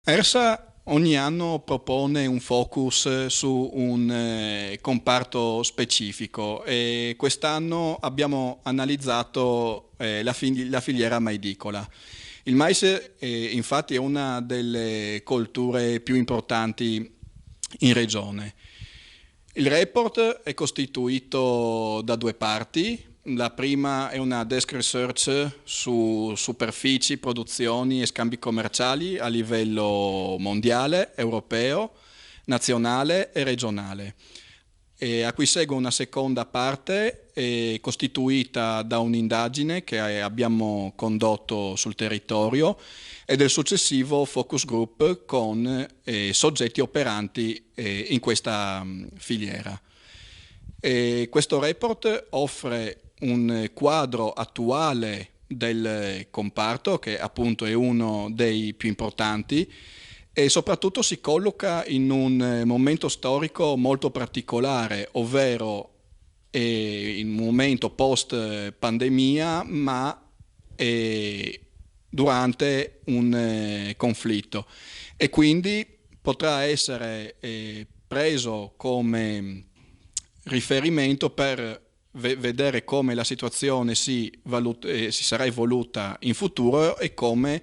ERSA ogni anno propone un focus su un comparto specifico e quest'anno abbiamo analizzato la filiera maidicola. Il mais infatti è una delle colture più importanti in regione. Il report è costituito da due parti. La prima è una desk research su superfici, produzioni e scambi commerciali a livello mondiale, europeo, nazionale e regionale. E a cui segue una seconda parte costituita da un'indagine che abbiamo condotto sul territorio e del successivo focus group con soggetti operanti in questa filiera. Questo report offre un quadro attuale del comparto, che appunto è uno dei più importanti, e soprattutto si colloca in un momento storico molto particolare, ovvero in un momento post pandemia, ma durante un conflitto, e quindi potrà essere preso come riferimento per vedere come la situazione si sarà evoluta in futuro e come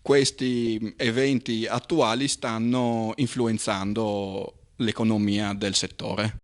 questi eventi attuali stanno influenzando l'economia del settore.